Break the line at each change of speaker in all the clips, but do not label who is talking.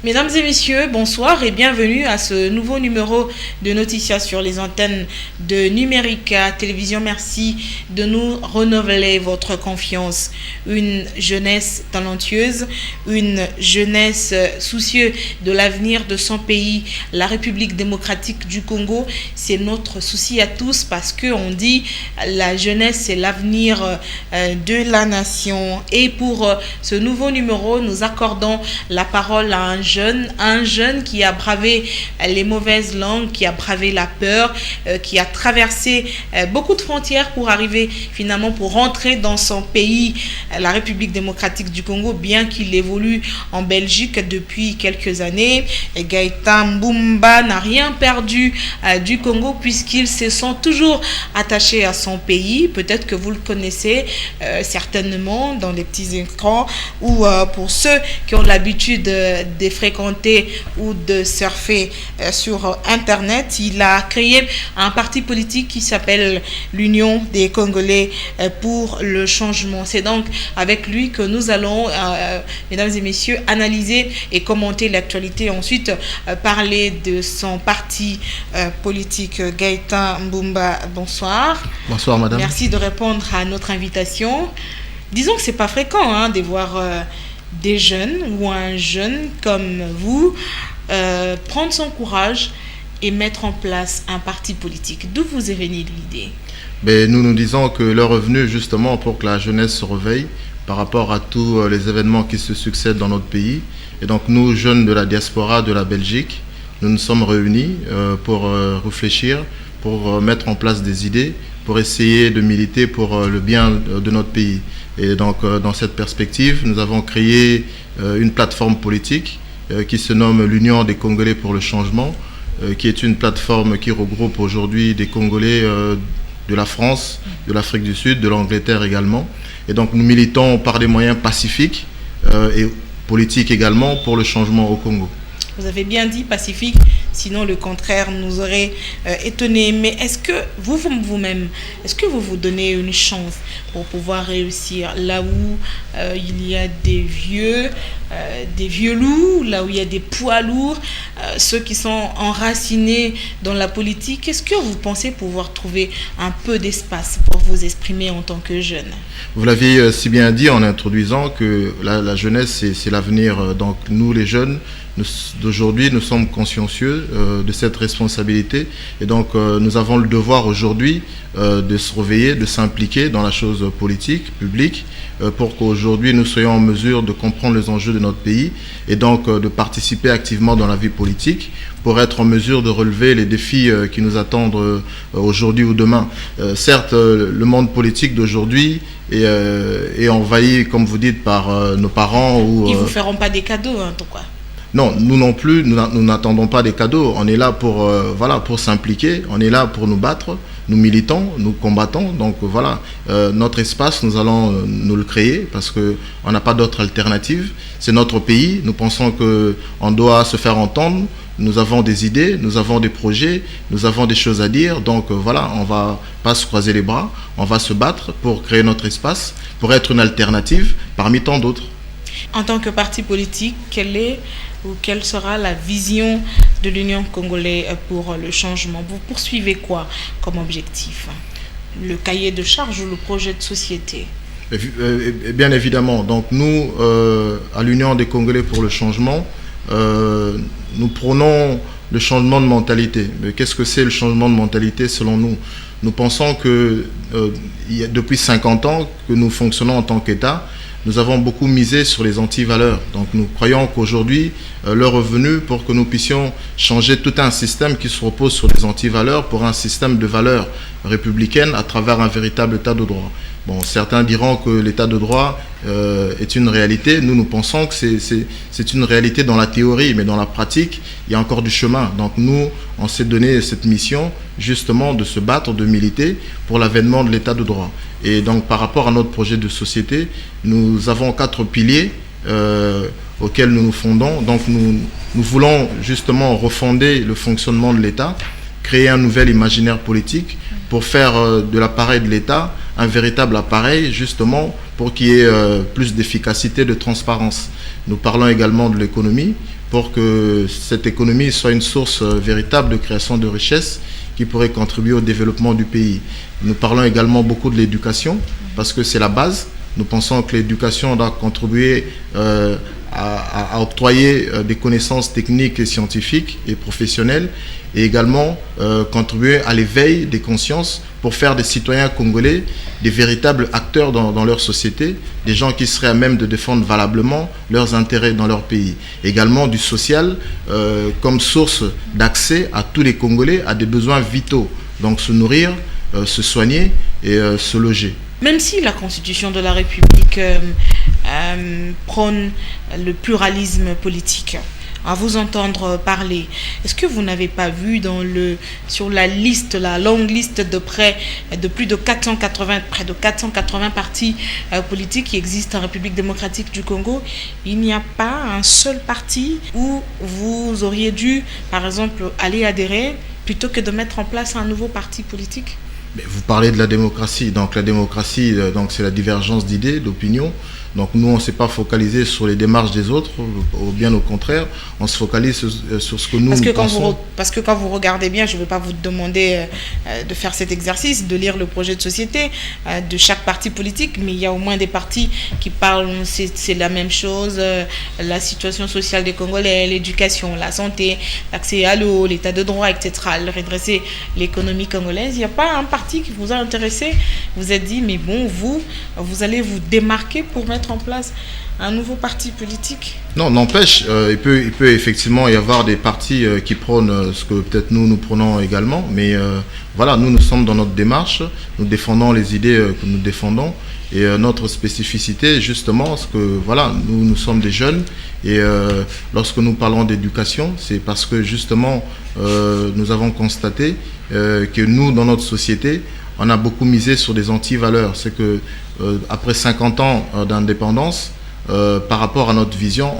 Mesdames et messieurs, bonsoir et bienvenue à ce nouveau numéro de Noticia sur les antennes de Numérica Télévision. Merci de nous renouveler votre confiance. Une jeunesse talentueuse, une jeunesse soucieuse de l'avenir de son pays, la République démocratique du Congo. C'est notre souci à tous parce qu'on dit la jeunesse c'est l'avenir de la nation. Et pour ce nouveau numéro, nous accordons la parole à un jeune qui a bravé les mauvaises langues, qui a bravé la peur, qui a traversé beaucoup de frontières pour arriver finalement pour rentrer dans son pays, la République démocratique du Congo, bien qu'il évolue en Belgique depuis quelques années. Gaëtan Mbumba n'a rien perdu du Congo puisqu'il se sent toujours attaché à son pays. Peut-être que vous le connaissez certainement dans les petits écrans ou pour ceux qui ont l'habitude de fréquenter ou de surfer sur Internet. Il a créé un parti politique qui s'appelle l'Union des Congolais pour le changement. C'est donc avec lui que nous allons, mesdames et messieurs, analyser et commenter l'actualité. Ensuite, parler de son parti politique. Gaëtan Mbumba, bonsoir.
Bonsoir, madame.
Merci de répondre à notre invitation. Disons que c'est pas fréquent de voir des jeunes ou un jeune comme vous prendre son courage et mettre en place un parti politique. D'où vous est venue l'idée?
Nous disons que l'heure est venue justement pour que la jeunesse se réveille par rapport à tous les événements qui se succèdent dans notre pays. Et donc nous, jeunes de la diaspora de la Belgique, nous nous sommes réunis pour réfléchir, pour mettre en place des idées, pour essayer de militer pour le bien de notre pays. Et donc, dans cette perspective, nous avons créé une plateforme politique qui se nomme l'Union des Congolais pour le changement, qui est une plateforme qui regroupe aujourd'hui des Congolais de la France, de l'Afrique du Sud, de l'Angleterre également. Et donc, nous militons par des moyens pacifiques et politiques également pour le changement au Congo.
Vous avez bien dit pacifique, sinon le contraire nous aurait étonné. Mais est-ce que vous-même, est-ce que vous vous donnez une chance pour pouvoir réussir là où il y a des vieux loups, là où il y a des poids lourds, ceux qui sont enracinés dans la politique? Est-ce que vous pensez pouvoir trouver un peu d'espace pour vous exprimer en tant que jeune?
Vous l'avez si bien dit en introduisant que la jeunesse, c'est l'avenir. Donc nous, les jeunes, d'aujourd'hui, nous sommes consciencieux de cette responsabilité et donc nous avons le devoir aujourd'hui de se réveiller, de s'impliquer dans la chose politique, publique, pour qu'aujourd'hui nous soyons en mesure de comprendre les enjeux de notre pays et donc de participer activement dans la vie politique pour être en mesure de relever les défis qui nous attendent aujourd'hui ou demain. Certes, le monde politique d'aujourd'hui est envahi, comme vous dites, par nos parents. Ils
ne vous feront pas des cadeaux, en tout cas.
Non, nous non plus, nous n'attendons pas des cadeaux. On est là pour s'impliquer, on est là pour nous battre, nous militons, nous combattons. Donc voilà, notre espace, nous allons nous le créer parce qu'on n'a pas d'autre alternative. C'est notre pays, nous pensons qu'on doit se faire entendre. Nous avons des idées, nous avons des projets, nous avons des choses à dire. Donc voilà, on ne va pas se croiser les bras, on va se battre pour créer notre espace, pour être une alternative parmi tant d'autres.
En tant que parti politique, quelle sera la vision de l'Union congolaise pour le changement? Vous poursuivez quoi comme objectif? Le cahier de charge ou le projet de société?
Bien évidemment. Donc nous, à l'Union des Congolais pour le changement, nous prônons le changement de mentalité. Mais qu'est-ce que c'est le changement de mentalité selon nous? Nous pensons que depuis 50 ans que nous fonctionnons en tant qu'État, nous avons beaucoup misé sur les antivaleurs. Donc nous croyons qu'aujourd'hui, l'heure est venue pour que nous puissions changer tout un système qui se repose sur des antivaleurs pour un système de valeurs républicaines à travers un véritable état de droit. Bon, certains diront que l'état de droit est une réalité. Nous pensons que c'est une réalité dans la théorie, mais dans la pratique, il y a encore du chemin. Donc nous, on s'est donné cette mission justement de se battre, de militer pour l'avènement de l'état de droit. Et donc par rapport à notre projet de société, nous avons 4 piliers auxquels nous nous fondons. Donc nous voulons justement refonder le fonctionnement de l'État, créer un nouvel imaginaire politique pour faire de l'appareil de l'État un véritable appareil justement pour qu'il y ait plus d'efficacité, de transparence. Nous parlons également de l'économie pour que cette économie soit une source véritable de création de richesses qui pourrait contribuer au développement du pays. Nous parlons également beaucoup de l'éducation parce que c'est la base. Nous pensons que l'éducation doit contribuer à octroyer des connaissances techniques et scientifiques et professionnelles et également contribuer à l'éveil des consciences pour faire des citoyens congolais des véritables acteurs dans leur société, des gens qui seraient à même de défendre valablement leurs intérêts dans leur pays. Également du social comme source d'accès à tous les Congolais à des besoins vitaux, donc se nourrir, se soigner et se loger.
Même si la Constitution de la République prône le pluralisme politique, à vous entendre parler, est-ce que vous n'avez pas vu sur la liste, la longue liste de plus de 480 partis politiques qui existent en République démocratique du Congo, il n'y a pas un seul parti où vous auriez dû, par exemple, aller adhérer plutôt que de mettre en place un nouveau parti politique?
Vous parlez de la démocratie. Donc la démocratie, c'est la divergence d'idées, d'opinions. Donc nous, on ne s'est pas focalisé sur les démarches des autres, bien au contraire, on se focalise sur ce que nous pensons.
Parce que quand vous regardez bien, je ne vais pas vous demander de faire cet exercice, de lire le projet de société de chaque parti politique, mais il y a au moins des partis qui parlent, c'est la même chose, la situation sociale des Congolais, l'éducation, la santé, l'accès à l'eau, l'état de droit, etc., redresser l'économie congolaise. Il n'y a pas un parti qui vous a intéressé, vous êtes dit, mais bon, vous allez vous démarquer pour mettre en place un nouveau parti politique?
Non, n'empêche, il peut effectivement y avoir des partis qui prônent ce que peut-être nous prenons également, mais voilà, nous sommes dans notre démarche, nous défendons les idées que nous défendons, et notre spécificité, justement, c'est que voilà, nous sommes des jeunes, et lorsque nous parlons d'éducation, c'est parce que justement, nous avons constaté que nous, dans notre société, on a beaucoup misé sur des anti-valeurs. C'est que après 50 ans d'indépendance, par rapport à notre vision,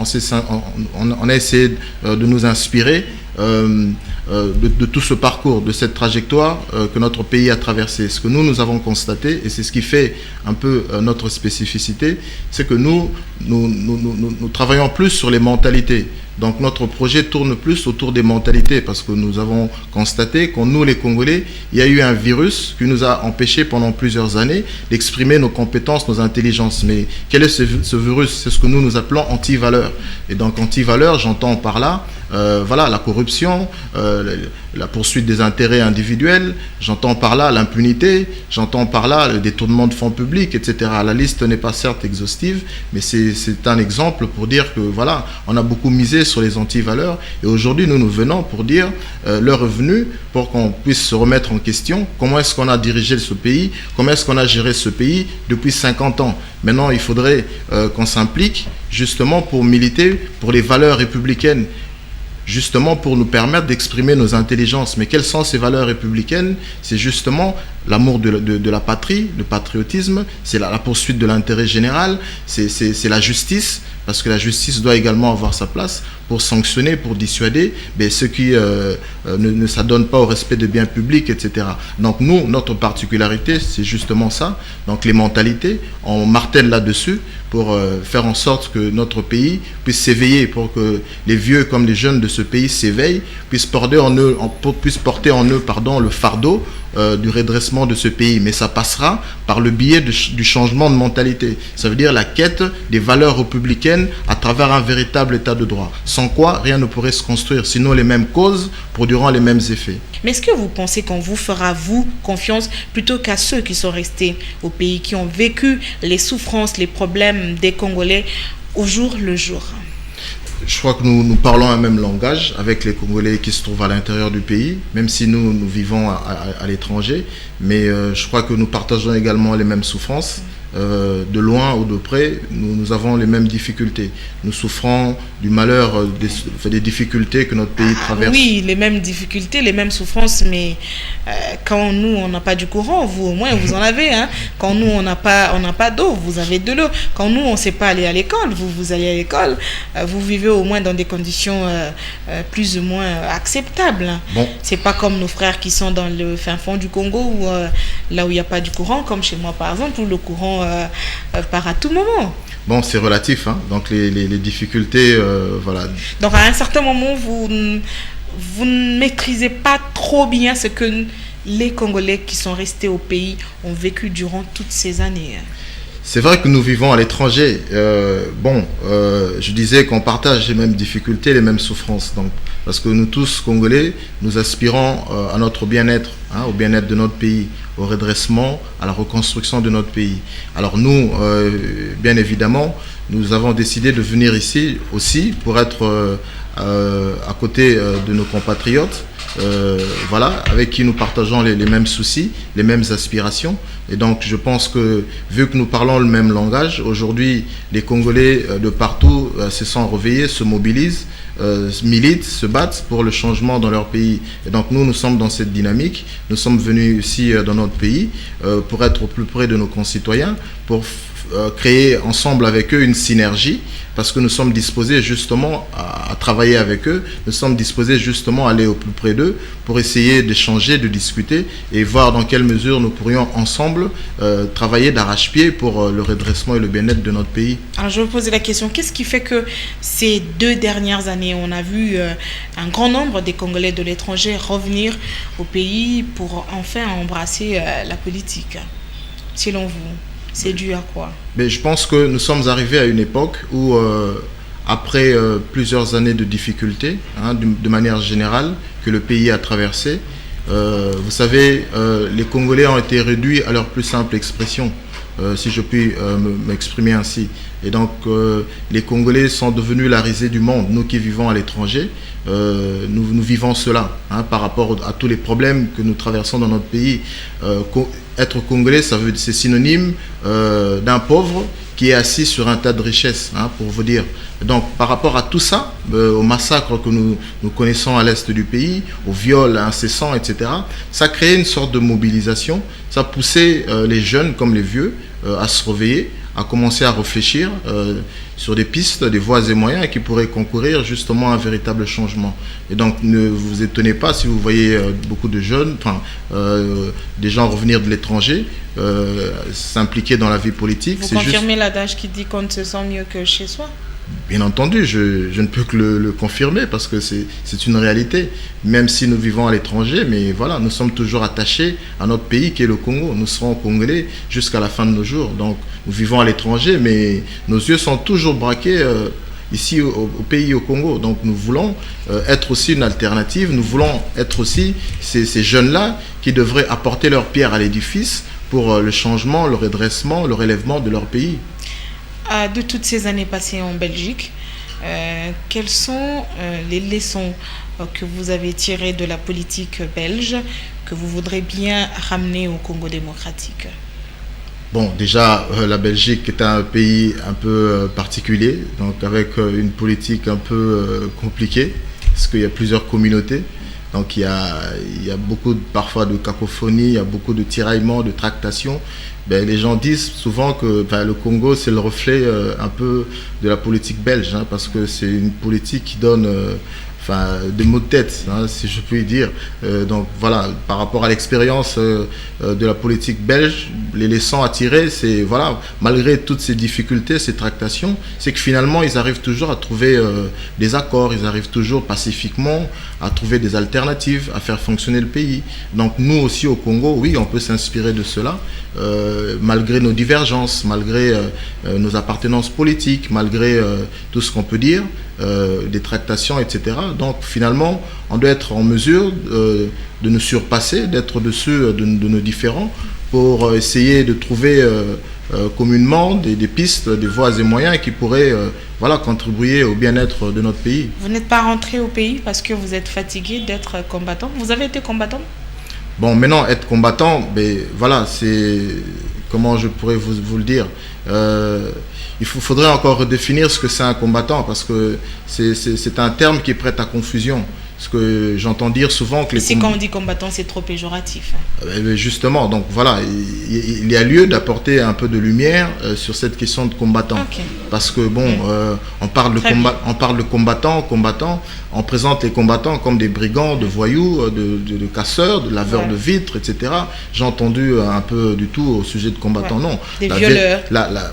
on a essayé de nous inspirer de tout ce parcours, de cette trajectoire que notre pays a traversée. Ce que nous avons constaté, et c'est ce qui fait un peu notre spécificité, c'est que nous travaillons plus sur les mentalités. Donc notre projet tourne plus autour des mentalités parce que nous avons constaté qu'en nous les Congolais, il y a eu un virus qui nous a empêchés pendant plusieurs années d'exprimer nos compétences, nos intelligences. Mais quel est ce virus? C'est ce que nous appelons anti-valeurs. Et donc anti-valeurs, j'entends par là voilà, la corruption, la poursuite des intérêts individuels, j'entends par là l'impunité, j'entends par là le détournement de fonds publics, etc. La liste n'est pas certes exhaustive, mais c'est un exemple pour dire que voilà, on a beaucoup misé sur les anti-valeurs et aujourd'hui nous venons pour dire l'heure est venue pour qu'on puisse se remettre en question comment est-ce qu'on a dirigé ce pays, comment est-ce qu'on a géré ce pays depuis 50 ans. Maintenant il faudrait qu'on s'implique justement pour militer pour les valeurs républicaines, justement pour nous permettre d'exprimer nos intelligences. Mais quelles sont ces valeurs républicaines? C'est justement l'amour de la patrie, le patriotisme, c'est la poursuite de l'intérêt général, c'est la justice, parce que la justice doit également avoir sa place pour sanctionner, pour dissuader ceux qui ne s'adonnent pas au respect des biens publics, etc. Donc nous, notre particularité, c'est justement ça. Donc les mentalités, on martèle là-dessus pour faire en sorte que notre pays puisse s'éveiller, pour que les vieux comme les jeunes de ce pays s'éveillent, puissent porter en eux, le fardeau du redressement de ce pays. Mais ça passera par le biais du changement de mentalité. Ça veut dire la quête des valeurs républicaines à travers un véritable état de droit. Sans quoi, rien ne pourrait se construire. Sinon, les mêmes causes produiront les mêmes effets.
Mais est-ce que vous pensez qu'on vous fera, vous, confiance plutôt qu'à ceux qui sont restés au pays, qui ont vécu les souffrances, les problèmes des Congolais au jour le jour?
Je crois que nous parlons un même langage avec les Congolais qui se trouvent à l'intérieur du pays, même si nous vivons à l'étranger. Mais je crois que nous partageons également les mêmes souffrances. De loin ou de près, nous avons les mêmes difficultés. Nous souffrons du malheur, des difficultés que notre pays traverse.
Oui, les mêmes difficultés, les mêmes souffrances, mais quand nous, on n'a pas du courant, vous au moins, vous en avez. Hein. Quand nous, on n'a pas d'eau, vous avez de l'eau. Quand nous, on ne sait pas aller à l'école, vous allez à l'école. Vous vivez au moins dans des conditions plus ou moins acceptables. Bon. C'est pas comme nos frères qui sont dans le fin fond du Congo, là où il n'y a pas du courant, comme chez moi par exemple, où le courant part à tout moment.
Bon, c'est relatif, hein. Donc les difficultés, voilà.
Donc à un certain moment, vous ne maîtrisez pas trop bien ce que les Congolais qui sont restés au pays ont vécu durant toutes ces années.
C'est vrai que nous vivons à l'étranger. Je disais qu'on partage les mêmes difficultés, les mêmes souffrances. Donc, parce que nous tous, Congolais, nous aspirons à notre bien-être, hein, au bien-être de notre pays, au redressement, à la reconstruction de notre pays. Alors nous, bien évidemment, nous avons décidé de venir ici aussi pour être à côté de nos compatriotes, voilà, avec qui nous partageons les mêmes soucis, les mêmes aspirations. Et donc je pense que vu que nous parlons le même langage, aujourd'hui les Congolais de partout se sont réveillés, se mobilisent, militent, se battent pour le changement dans leur pays. Et donc nous sommes dans cette dynamique. Nous sommes venus ici dans notre pays pour être au plus près de nos concitoyens, pour créer ensemble avec eux une synergie, parce que nous sommes disposés justement à travailler avec eux, nous sommes disposés justement à aller au plus près d'eux pour essayer d'échanger, de discuter et voir dans quelle mesure nous pourrions ensemble travailler d'arrache-pied pour le redressement et le bien-être de notre pays.
Alors je vais vous poser la question, qu'est-ce qui fait que ces 2 dernières années, on a vu un grand nombre des Congolais de l'étranger revenir au pays pour enfin embrasser la politique, selon vous? C'est dû à quoi?
Mais je pense que nous sommes arrivés à une époque où, après plusieurs années de difficultés, hein, de manière générale, que le pays a traversé, vous savez, les Congolais ont été réduits à leur plus simple expression, si je puis m'exprimer ainsi. Et donc, les Congolais sont devenus la risée du monde. Nous qui vivons à l'étranger, nous vivons cela, hein, par rapport à tous les problèmes que nous traversons dans notre pays. Être Congolais, c'est synonyme d'un pauvre qui est assis sur un tas de richesses, hein, pour vous dire. Donc, par rapport à tout ça, au massacre que nous connaissons à l'est du pays, aux viols incessants, etc., ça crée une sorte de mobilisation. Ça poussait les jeunes comme les vieux à se réveiller, à commencer à réfléchir sur des pistes, des voies et moyens qui pourraient concourir justement à un véritable changement. Et donc ne vous étonnez pas si vous voyez beaucoup de jeunes, des gens revenir de l'étranger, s'impliquer dans la vie politique.
Vous confirmez l'adage qui dit qu'on ne se sent mieux que chez soi?
Bien entendu, je ne peux que le confirmer parce que c'est une réalité, même si nous vivons à l'étranger, mais voilà, nous sommes toujours attachés à notre pays qui est le Congo. Nous serons congolais jusqu'à la fin de nos jours. Donc nous vivons à l'étranger, mais nos yeux sont toujours braqués ici au pays, au Congo. Donc nous voulons être aussi une alternative, nous voulons être aussi ces jeunes-là qui devraient apporter leur pierre à l'édifice pour le changement, le redressement, le relèvement de leur pays.
De toutes ces années passées en Belgique, quelles sont les leçons que vous avez tirées de la politique belge que vous voudrez bien ramener au Congo démocratique?
Bon, déjà, la Belgique est un pays un peu particulier, donc avec une politique un peu compliquée, parce qu'il y a plusieurs communautés. Donc il y a beaucoup parfois de cacophonie, il y a beaucoup de tiraillements, de tractations. Les gens disent souvent que le Congo c'est le reflet un peu de la politique belge, hein, parce que c'est une politique qui donne des maux de tête, hein, si je puis dire. Donc voilà, par rapport à l'expérience de la politique belge, les leçons à tirer, c'est voilà, malgré toutes ces difficultés, ces tractations, c'est que finalement ils arrivent toujours à trouver des accords, ils arrivent toujours pacifiquement à trouver des alternatives, à faire fonctionner le pays. Donc nous aussi au Congo, oui, on peut s'inspirer de cela, malgré nos divergences, malgré nos appartenances politiques, malgré tout ce qu'on peut dire, des tractations, etc. Donc finalement, on doit être en mesure de nous surpasser, d'être au-dessus de nos différends pour essayer de trouver communément des pistes, des voies et moyens qui pourraient contribuer au bien-être de notre pays.
Vous n'êtes pas rentré au pays parce que vous êtes fatigué d'être combattant? Vous avez été combattant?
Bon, maintenant, être combattant, voilà, c'est... Comment je pourrais vous le dire, il faudrait encore redéfinir ce que c'est un combattant, parce que c'est un terme qui est prêt à confusion. Parce que j'entends dire souvent que
les quand on dit combattant, c'est trop péjoratif.
Justement, donc voilà, il y a lieu d'apporter un peu de lumière sur cette question de combattant.
Okay.
Parce que bon, on parle de combattants, on présente les combattants comme des brigands, de voyous, de casseurs, de laveurs de vitres, etc. J'ai entendu un peu du tout au sujet de combattants, non.
Des violeurs.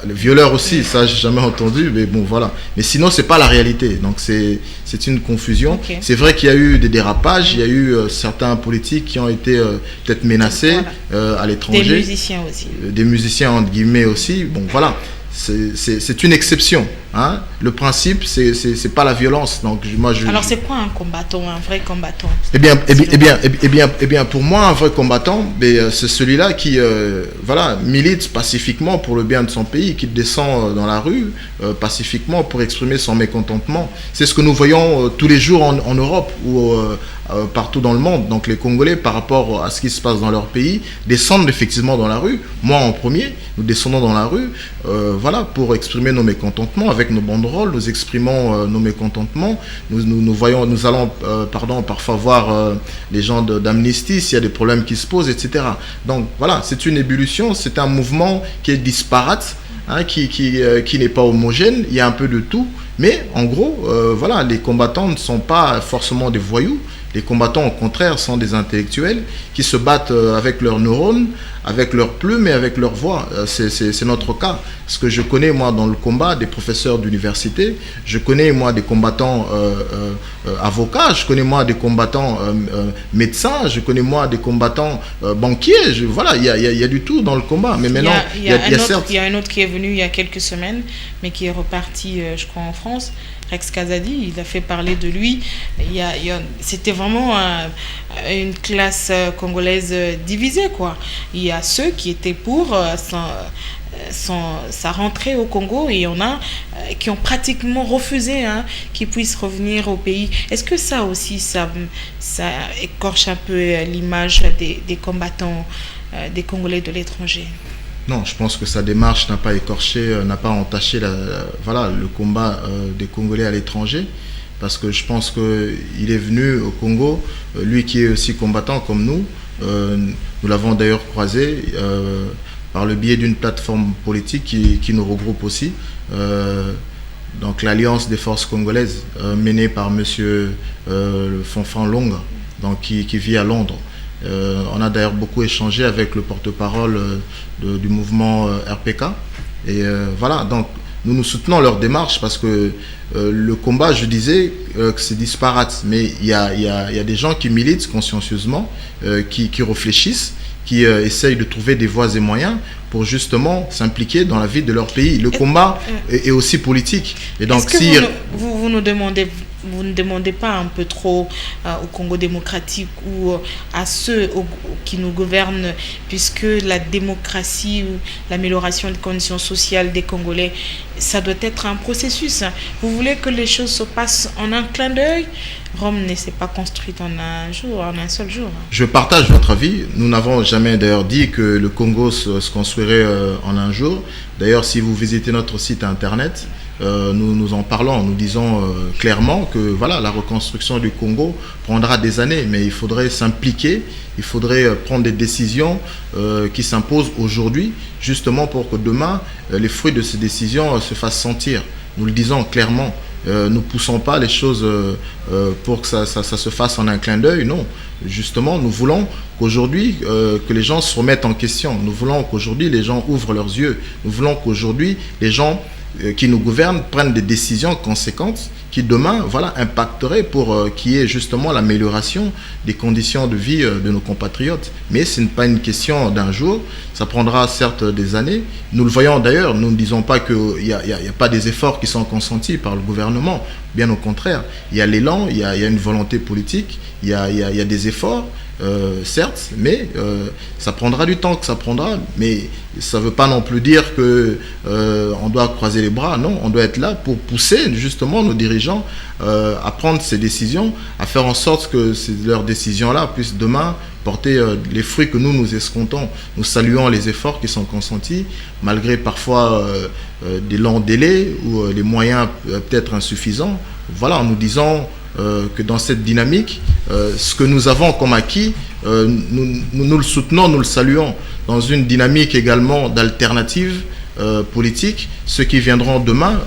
Les violeurs aussi, ça j'ai jamais entendu, mais bon voilà. Mais sinon, c'est pas la réalité, donc c'est une confusion.
Okay.
C'est vrai qu'il y a eu des dérapages, il y a eu certains politiques qui ont été peut-être menacés à l'étranger.
Des musiciens aussi.
Des musiciens entre guillemets aussi, bon voilà. C'est une exception. Hein. Le principe, c'est pas la violence. Donc,
alors, c'est quoi un combattant, un vrai combattant?
Eh bien, pour moi, un vrai combattant, c'est celui-là qui voilà, milite pacifiquement pour le bien de son pays, qui descend dans la rue pacifiquement pour exprimer son mécontentement. C'est ce que nous voyons tous les jours en Europe ou partout dans le monde. Donc, les Congolais, par rapport à ce qui se passe dans leur pays, descendent effectivement dans la rue. Moi, en premier, nous descendons dans la rue voilà, pour exprimer nos mécontentements avec nos banderoles, nous exprimons nos mécontentements, nous allons parfois voir les gens d'Amnesty s'il y a des problèmes qui se posent, etc. Donc voilà, c'est une ébullition, c'est un mouvement qui est disparate, hein, qui n'est pas homogène, il y a un peu de tout, mais en gros, voilà, les combattants ne sont pas forcément des voyous. Les combattants, au contraire, sont des intellectuels qui se battent avec leurs neurones, avec leurs plumes et avec leur voix. C'est notre cas. Parce que je connais, moi, dans le combat, des professeurs d'université, je connais, moi, des combattants avocats, je connais, moi, des combattants médecins, je connais, moi, des combattants banquiers. Voilà, il y a du tout dans le combat. Mais maintenant,
il y a un autre qui est venu il y a quelques semaines, mais qui est reparti, je crois, en France. Rex Kazadi, il a fait parler de lui. C'était vraiment une classe congolaise divisée, quoi. Il y a ceux qui étaient pour sa rentrée au Congo et il y en a qui ont pratiquement refusé qu'il puisse revenir au pays. Est-ce que ça aussi, ça écorche un peu l'image des combattants, des Congolais de l'étranger?
Non, je pense que sa démarche n'a pas écorché, n'a pas entaché voilà, le combat des Congolais à l'étranger, parce que je pense qu'il est venu au Congo, lui qui est aussi combattant comme nous, nous l'avons d'ailleurs croisé par le biais d'une plateforme politique qui nous regroupe aussi, donc l'Alliance des forces congolaises, menée par M. Fonfan Longa, donc qui vit à Londres. On a d'ailleurs beaucoup échangé avec le porte-parole du mouvement RPK. Et voilà, donc nous soutenons leur démarche parce que le combat, je disais que c'est disparate. Mais il y a des gens qui militent consciencieusement, qui réfléchissent, qui essayent de trouver des voies et moyens pour justement s'impliquer dans la vie de leur pays. Le combat est aussi politique. Et donc,
vous ne demandez pas un peu trop au Congo démocratique ou à ceux qui nous gouvernent, puisque la démocratie ou l'amélioration des conditions sociales des Congolais, ça doit être un processus. Vous voulez que les choses se passent en un clin d'œil? Rome ne s'est pas construite en un seul jour. Je
partage votre avis. Nous n'avons jamais d'ailleurs dit que le Congo se construirait en un jour. D'ailleurs, si vous visitez notre site internet, nous en parlons, nous disons clairement que voilà, la reconstruction du Congo prendra des années, mais il faudrait s'impliquer, il faudrait prendre des décisions qui s'imposent aujourd'hui, justement pour que demain, les fruits de ces décisions se fassent sentir. Nous le disons clairement. Nous ne poussons pas les choses pour que ça se fasse en un clin d'œil, non. Justement, nous voulons qu'aujourd'hui, que les gens se remettent en question. Nous voulons qu'aujourd'hui, les gens ouvrent leurs yeux. Nous voulons qu'aujourd'hui, les gens qui nous gouvernent prennent des décisions conséquentes qui demain voilà, impacteraient pour qu'il y ait justement l'amélioration des conditions de vie de nos compatriotes. Mais ce n'est pas une question d'un jour, ça prendra certes des années. Nous le voyons d'ailleurs, nous ne disons pas qu'il n'y a pas des efforts qui sont consentis par le gouvernement, bien au contraire. Il y a l'élan, il y a une volonté politique, il y a des efforts. Certes, mais ça prendra du temps que ça prendra, mais ça ne veut pas non plus dire que on doit croiser les bras. Non, on doit être là pour pousser justement nos dirigeants à prendre ces décisions, à faire en sorte que leurs décisions-là puissent demain porter les fruits que nous escomptons. Nous saluons les efforts qui sont consentis, malgré parfois des longs délais ou les moyens peut-être insuffisants. Voilà, en nous disant que dans cette dynamique, ce que nous avons comme acquis, nous le soutenons, nous le saluons. Dans une dynamique également d'alternative politique, ceux qui viendront demain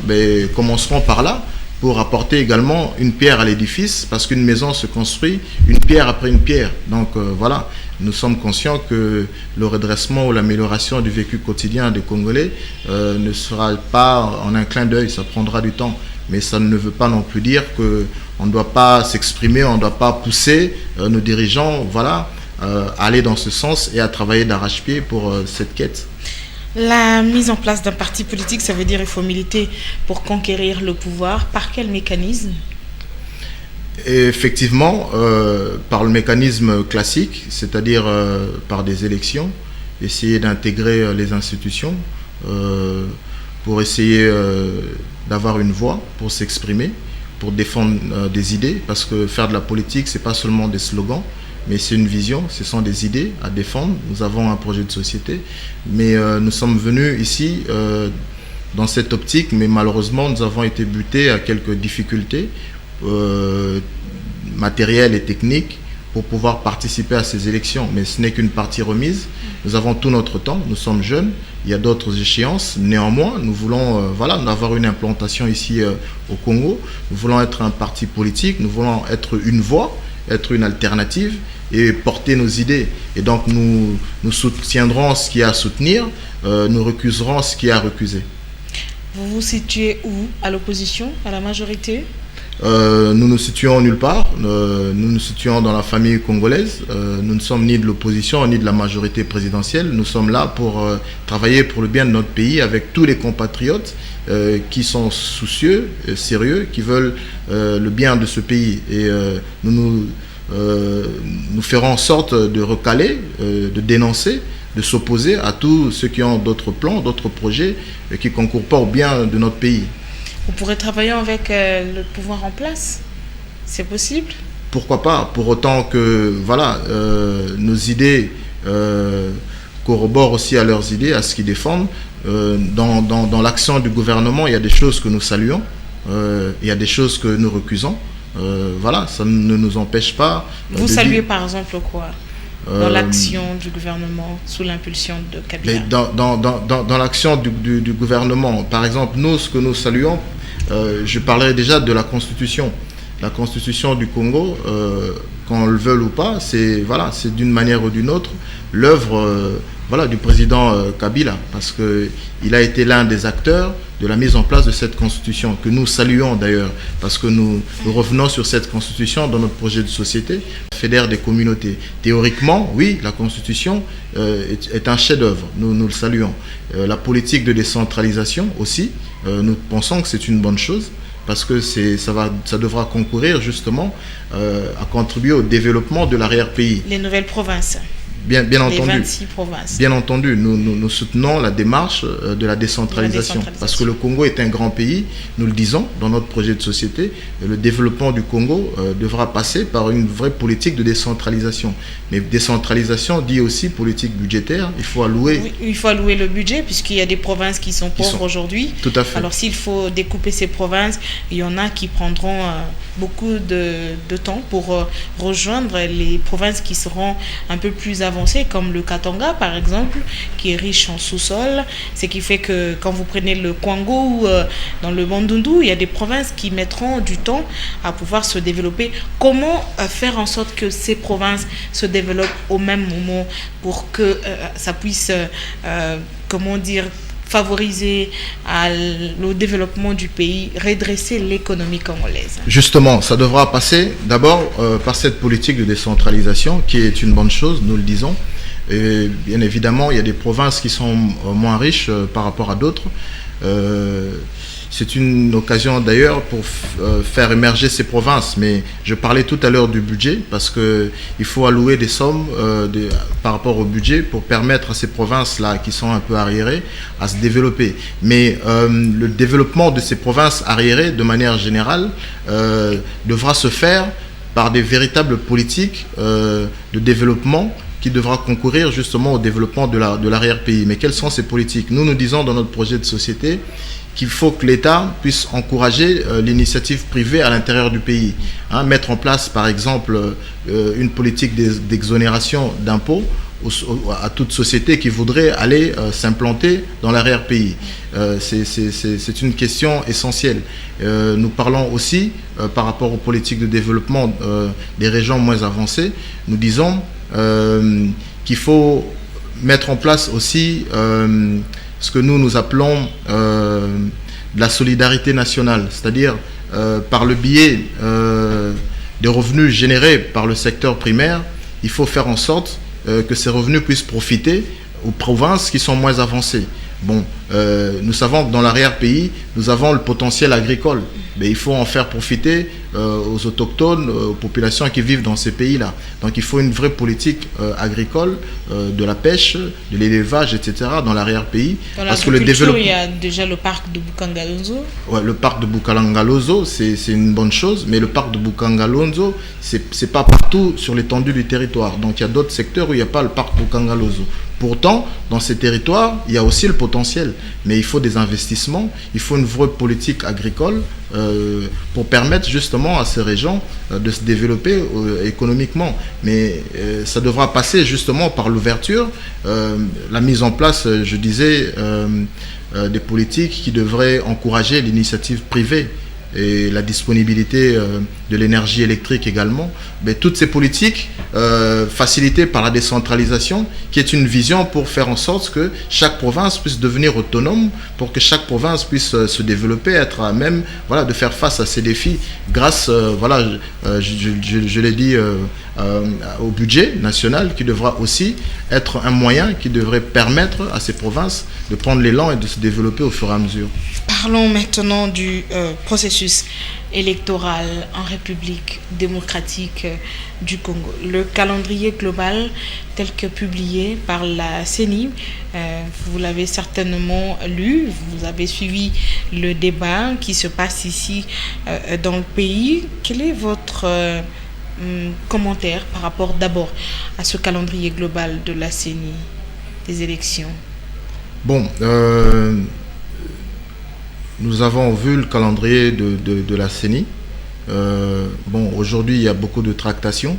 commenceront par là, pour apporter également une pierre à l'édifice, parce qu'une maison se construit une pierre après une pierre. Donc voilà, nous sommes conscients que le redressement ou l'amélioration du vécu quotidien des Congolais ne sera pas en un clin d'œil, ça prendra du temps. Mais ça ne veut pas non plus dire qu'on ne doit pas s'exprimer, on ne doit pas pousser nos dirigeants à aller dans ce sens et à travailler d'arrache-pied pour cette quête.
La mise en place d'un parti politique, ça veut dire qu'il faut militer pour conquérir le pouvoir. Par quel mécanisme?
Et effectivement, par le mécanisme classique, c'est-à-dire par des élections, essayer d'intégrer les institutions pour essayer d'avoir une voix, pour s'exprimer, pour défendre des idées, parce que faire de la politique, ce n'est pas seulement des slogans, mais c'est une vision, ce sont des idées à défendre. Nous avons un projet de société, mais nous sommes venus ici dans cette optique, mais malheureusement, nous avons été butés à quelques difficultés matérielles et techniques pour pouvoir participer à ces élections. Mais ce n'est qu'une partie remise. Nous avons tout notre temps, nous sommes jeunes, il y a d'autres échéances. Néanmoins, nous voulons avoir une implantation ici au Congo. Nous voulons être un parti politique, nous voulons être une voix, être une alternative et porter nos idées. Et donc nous soutiendrons ce qu'il y a à soutenir, nous recuserons ce qu'il y a à recuser.
Vous vous situez où? À l'opposition? À la majorité?
Nous nous situons nulle part, nous nous situons dans la famille congolaise, nous ne sommes ni de l'opposition ni de la majorité présidentielle, nous sommes là pour travailler pour le bien de notre pays avec tous les compatriotes qui sont soucieux, sérieux, qui veulent le bien de ce pays. Et nous ferons en sorte de recaler, de dénoncer, de s'opposer à tous ceux qui ont d'autres plans, d'autres projets qui ne concourent pas au bien de notre pays.
Vous pourrez travailler avec le pouvoir en place? C'est possible?
Pourquoi pas? Pour autant que nos idées corroborent aussi à leurs idées, à ce qu'ils défendent. Dans l'action du gouvernement, il y a des choses que nous saluons, il y a des choses que nous recusons. Ça ne nous empêche pas.
Vous saluez par exemple quoi dans l'action du gouvernement sous l'impulsion de Kabila?
Dans l'action du gouvernement, par exemple, nous, ce que nous saluons, je parlerai déjà de la Constitution. La Constitution du Congo, qu'on le veuille ou pas, c'est d'une manière ou d'une autre l'œuvre du président Kabila, parce qu'il a été l'un des acteurs de la mise en place de cette constitution, que nous saluons d'ailleurs, parce que nous revenons sur cette constitution dans notre projet de société, fédère des communautés. Théoriquement, oui, la constitution est un chef-d'œuvre, nous le saluons. La politique de décentralisation aussi, nous pensons que c'est une bonne chose, parce que ça devra concourir justement à contribuer au développement de l'arrière-pays.
Les nouvelles provinces.
Bien entendu.
Les 26 provinces.
Bien entendu, nous soutenons la démarche de la décentralisation. Parce que le Congo est un grand pays, nous le disons dans notre projet de société. Le développement du Congo devra passer par une vraie politique de décentralisation. Mais décentralisation dit aussi politique budgétaire. Il faut allouer.
Oui, il faut allouer le budget, puisqu'il y a des provinces qui sont pauvres aujourd'hui.
Tout à fait.
Alors s'il faut découper ces provinces, il y en a qui prendront beaucoup de temps pour rejoindre les provinces qui seront un peu plus avancées, comme le Katanga par exemple, qui est riche en sous-sol, ce qui fait que quand vous prenez le Kwango ou dans le Bandundu, il y a des provinces qui mettront du temps à pouvoir se développer. Comment faire en sorte que ces provinces se développent au même moment pour que ça puisse, favoriser le développement du pays, redresser l'économie congolaise?
Justement, ça devra passer d'abord par cette politique de décentralisation qui est une bonne chose, nous le disons. Et bien évidemment, il y a des provinces qui sont moins riches par rapport à d'autres. C'est une occasion d'ailleurs pour faire émerger ces provinces. Mais je parlais tout à l'heure du budget parce qu'il faut allouer des sommes par rapport au budget pour permettre à ces provinces-là qui sont un peu arriérées à se développer. Mais le développement de ces provinces arriérées, de manière générale, devra se faire par des véritables politiques de développement qui devra concourir justement au développement de l'arrière-pays. Mais quelles sont ces politiques? Nous disons dans notre projet de société qu'il faut que l'État puisse encourager l'initiative privée à l'intérieur du pays. Mettre en place, par exemple, une politique d'exonération d'impôts à toute société qui voudrait aller s'implanter dans l'arrière-pays. C'est une question essentielle. Nous parlons aussi, par rapport aux politiques de développement des régions moins avancées, nous disons qu'il faut mettre en place aussi ce que nous appelons de la solidarité nationale, c'est-à-dire par le biais des revenus générés par le secteur primaire, il faut faire en sorte que ces revenus puissent profiter aux provinces qui sont moins avancées. Bon, nous savons que dans l'arrière-pays, nous avons le potentiel agricole, mais il faut en faire profiter aux autochtones, aux populations qui vivent dans ces pays-là. Donc il faut une vraie politique agricole, de la pêche, de l'élevage, etc. dans l'arrière-pays.
Parce que le développement... Il y a déjà le parc de Boukangalonzo.
Ouais, le parc de Boukangalonzo, c'est une bonne chose, mais le parc de Boukangalonzo, c'est pas partout sur l'étendue du territoire. Donc il y a d'autres secteurs où il n'y a pas le parc Boukangalonzo. Pourtant, dans ces territoires, il y a aussi le potentiel. Mais il faut des investissements, il faut une vraie politique agricole pour permettre justement à ces régions de se développer économiquement. Mais ça devra passer justement par l'ouverture, la mise en place, je disais, des politiques qui devraient encourager l'initiative privée et la disponibilité de l'énergie électrique également. Mais toutes ces politiques facilitées par la décentralisation, qui est une vision pour faire en sorte que chaque province puisse devenir autonome, pour que chaque province puisse se développer, être à même de faire face à ces défis grâce, je l'ai dit, au budget national, qui devra aussi être un moyen qui devrait permettre à ces provinces de prendre l'élan et de se développer au fur et à mesure.
Parlons maintenant du processus électoral en République démocratique du Congo. Le calendrier global tel que publié par la CENI, vous l'avez certainement lu, vous avez suivi le débat qui se passe ici dans le pays. Quel est votre commentaire par rapport d'abord à ce calendrier global de la CENI des élections?
Bon, nous avons vu le calendrier de la CENI. Bon, aujourd'hui, il y a beaucoup de tractations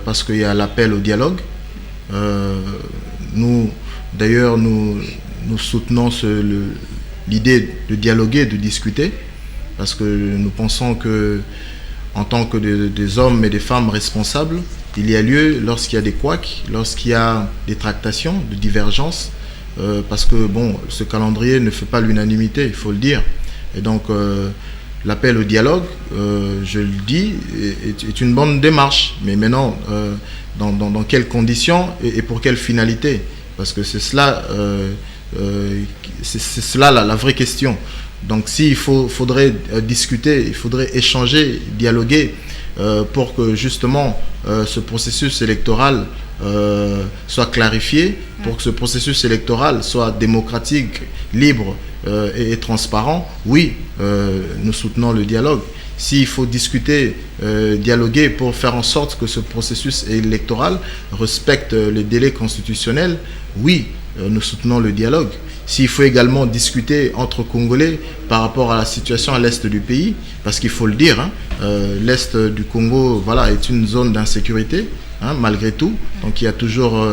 parce qu'il y a l'appel au dialogue. D'ailleurs, nous soutenons l'idée de dialoguer, de discuter, parce que nous pensons que, en tant que des hommes et des femmes responsables, il y a lieu, lorsqu'il y a des couacs, lorsqu'il y a des tractations, de divergences, parce que bon, ce calendrier ne fait pas l'unanimité, il faut le dire. Et donc, l'appel au dialogue, je le dis, est une bonne démarche. Mais maintenant, dans quelles conditions et pour quelle finalité? Parce que c'est cela, la vraie question. Donc, s'il faudrait discuter, il faudrait échanger, dialoguer, pour que justement ce processus électoral soit clarifié, pour que ce processus électoral soit démocratique, libre et transparent, oui, nous soutenons le dialogue. S'il faut discuter, dialoguer pour faire en sorte que ce processus électoral respecte les délais constitutionnels, oui, nous soutenons le dialogue. S'il faut également discuter entre Congolais par rapport à la situation à l'est du pays, parce qu'il faut le dire, l'est du Congo est une zone d'insécurité, malgré tout. Donc il y a toujours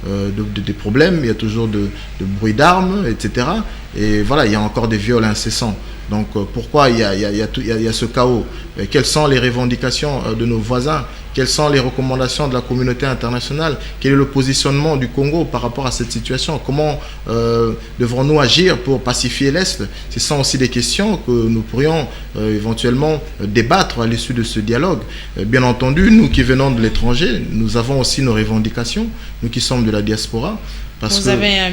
des problèmes, il y a toujours de bruit d'armes, etc. Et voilà, il y a encore des viols incessants. Donc pourquoi il y a ce chaos? Quelles sont les revendications de nos voisins? Quelles sont les recommandations de la communauté internationale? Quel est le positionnement du Congo par rapport à cette situation? Comment devrons-nous agir pour pacifier l'Est? Ce sont aussi des questions que nous pourrions éventuellement débattre à l'issue de ce dialogue. Bien entendu, nous qui venons de l'étranger, nous avons aussi nos revendications, nous qui sommes de la diaspora.
Vous avez un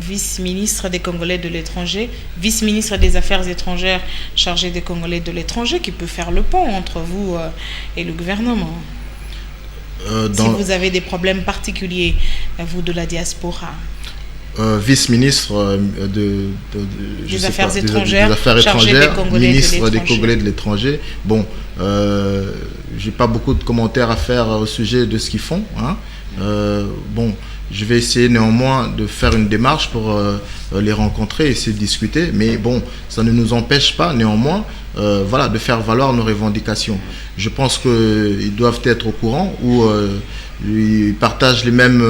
vice-ministre des Congolais de l'étranger, vice-ministre des Affaires étrangères chargé des Congolais de l'étranger, qui peut faire le pont entre vous et le gouvernement. Si vous avez des problèmes particuliers, vous de la diaspora.
Vice-ministre
des Affaires étrangères,
ministre des Congolais de l'étranger. Bon, j'ai pas beaucoup de commentaires à faire au sujet de ce qu'ils font. Bon, je vais essayer néanmoins de faire une démarche pour les rencontrer, essayer de discuter. Mais bon, ça ne nous empêche pas néanmoins voilà, de faire valoir nos revendications. Je pense qu'ils doivent être au courant ou ils partagent les mêmes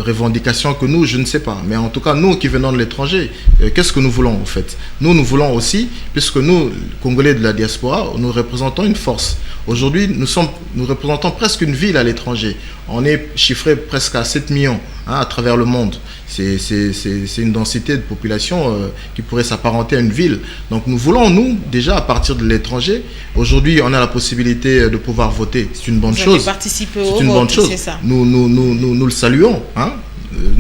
revendications que nous, je ne sais pas. Mais en tout cas, nous qui venons de l'étranger, qu'est-ce que nous voulons en fait? Nous voulons aussi, puisque nous, Congolais de la diaspora, nous représentons une force. Aujourd'hui, nous représentons presque une ville à l'étranger. On est chiffré presque à 7 millions à travers le monde. C'est une densité de population qui pourrait s'apparenter à une ville. Donc nous voulons, nous, déjà à partir de l'étranger, aujourd'hui on a la possibilité de pouvoir voter. C'est une bonne chose.
Participer
c'est une bonne chose. Nous le saluons.